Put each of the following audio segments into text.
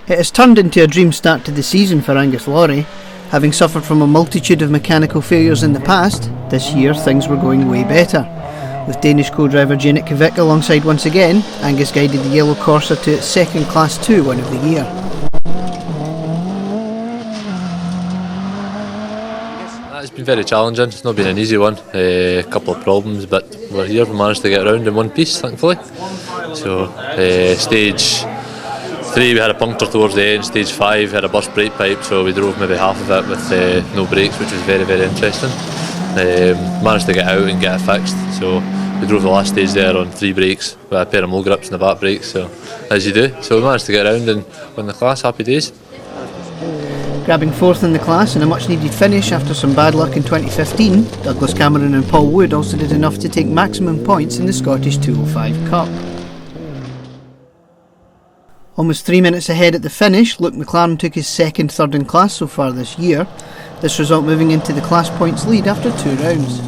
It has turned into a dream start to the season for Angus Laurie. Having suffered from a multitude of mechanical failures in the past, this year things were going way better. With Danish co-driver Jannik Kvik alongside once again, Angus guided the yellow Corsa to its second Class 2 win of the year. It's been very challenging, it's not been an easy one, a couple of problems, but we're here, we managed to get around in one piece thankfully. So stage 3 we had a puncture towards the end, stage 5 had a burst brake pipe, so we drove maybe half of it with no brakes, which was very, very interesting. Managed to get out and get it fixed, so we drove the last stage there on 3 brakes with a pair of mole grips and the back brakes, so as you do. So we managed to get around and win the class, happy days. Grabbing 4th in the class and a much needed finish after some bad luck in 2015, Douglas Cameron and Paul Wood also did enough to take maximum points in the Scottish 205 Cup. Almost 3 minutes ahead at the finish, Luke McLaren took his second third in class so far this year, this result moving into the class points lead after 2 rounds.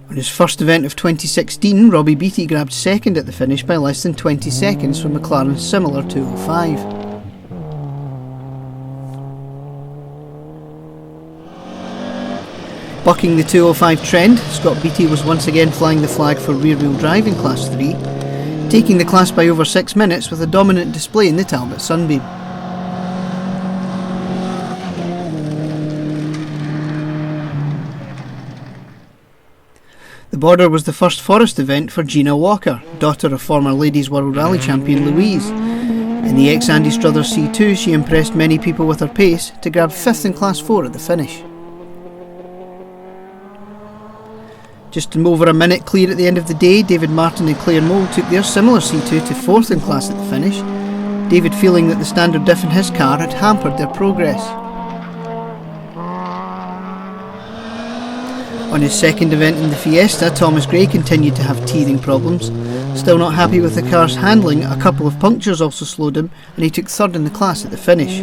On his first event of 2016, Robbie Beattie grabbed second at the finish by less than 20 seconds from McLaren's similar 205. Bucking the 205 trend, Scott Beattie was once again flying the flag for rear-wheel drive in Class 3, taking the class by over 6 minutes with a dominant display in the Talbot Sunbeam. The Border was the first forest event for Gina Walker, daughter of former Ladies World Rally champion Louise. In the ex-Andy Struthers C2, she impressed many people with her pace to grab 5th in Class 4 at the finish. Just over a minute clear at the end of the day, David Martin and Claire Moll took their similar C2 to 4th in class at the finish, David feeling that the standard diff in his car had hampered their progress. On his second event in the Fiesta, Thomas Gray continued to have teething problems. Still not happy with the car's handling, a couple of punctures also slowed him, and he took 3rd in the class at the finish.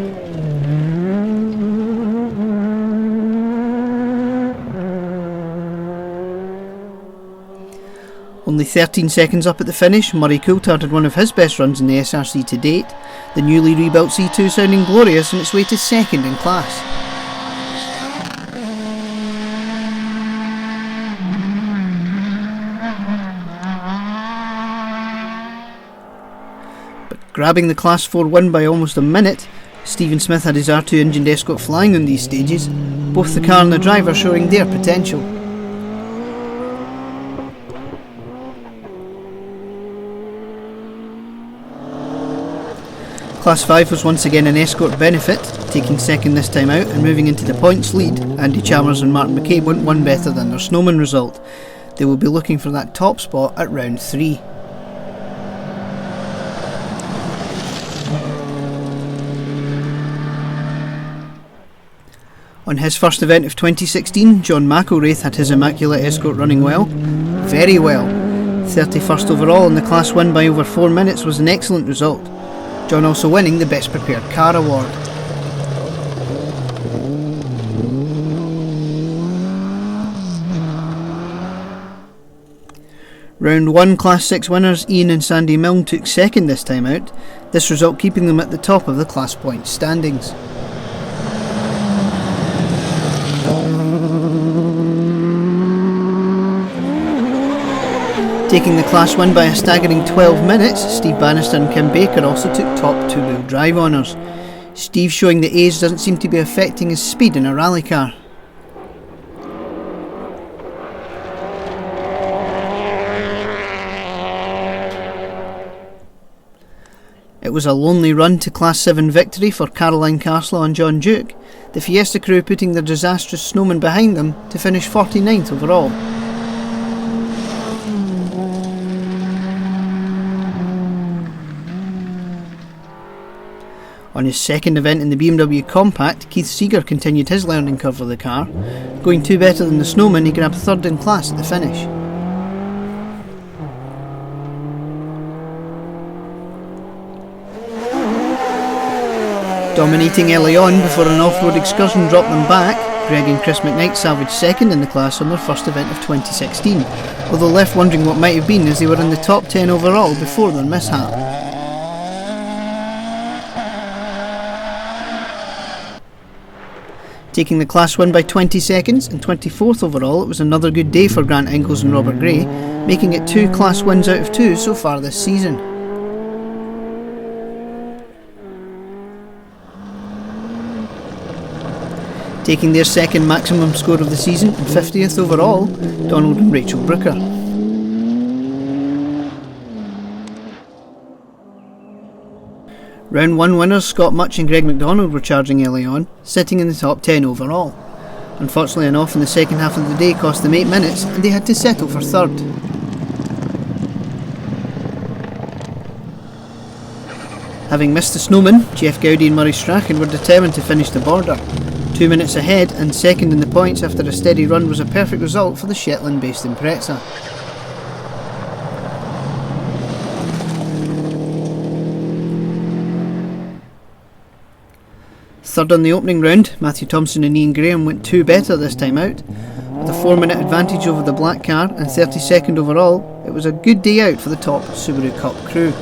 Only 13 seconds up at the finish, Murray Coulthard had one of his best runs in the SRC to date, the newly rebuilt C2 sounding glorious on its way to 2nd in class. But grabbing the Class 4 win by almost a minute, Stephen Smith had his R2 engined Escort flying on these stages, both the car and the driver showing their potential. Class 5 was once again an Escort benefit, taking 2nd this time out and moving into the points lead. Andy Chalmers and Martin McCabe went one better than their Snowman result. They will be looking for that top spot at round 3. On his first event of 2016, John McElwraith had his Immaculate Escort running well. Very well. 31st overall, and the class win by over 4 minutes was an excellent result. John also winning the Best Prepared Car award. Round 1 Class 6 winners Ian and Sandy Milne took 2nd this time out, this result keeping them at the top of the class points standings. Taking the class win by a staggering 12 minutes, Steve Bannister and Kim Baker also took top 2-wheel drive honours. Steve showing that age doesn't seem to be affecting his speed in a rally car. It was a lonely run to Class 7 victory for Caroline Carslow and John Duke, the Fiesta crew putting their disastrous Snowman behind them to finish 49th overall. On his second event in the BMW Compact, Keith Seeger continued his learning curve for the car. Going 2 better than the Snowman, he grabbed 3rd in class at the finish. Dominating early on before an off-road excursion dropped them back, Greg and Chris McKnight salvaged second in the class on their first event of 2016, although left wondering what might have been as they were in the top 10 overall before their mishap. Taking the class win by 20 seconds and 24th overall, it was another good day for Grant Ingles and Robert Gray, making it 2 class wins out of 2 so far this season. Taking their second maximum score of the season and 50th overall, Donald and Rachel Brooker. Round 1 winners Scott Much and Greg McDonald were charging early on, sitting in the top 10 overall. Unfortunately enough, in the second half of the day cost them 8 minutes and they had to settle for third. Having missed the snowman, Jeff Gowdy and Murray Strachan were determined to finish the border. 2 minutes ahead and second in the points after a steady run was a perfect result for the Shetland-based Impreza. Third on the opening round, Matthew Thompson and Ian Graham went 2 better this time out. With a 4-minute advantage over the black car and 32nd overall, it was a good day out for the top Subaru Cup crew.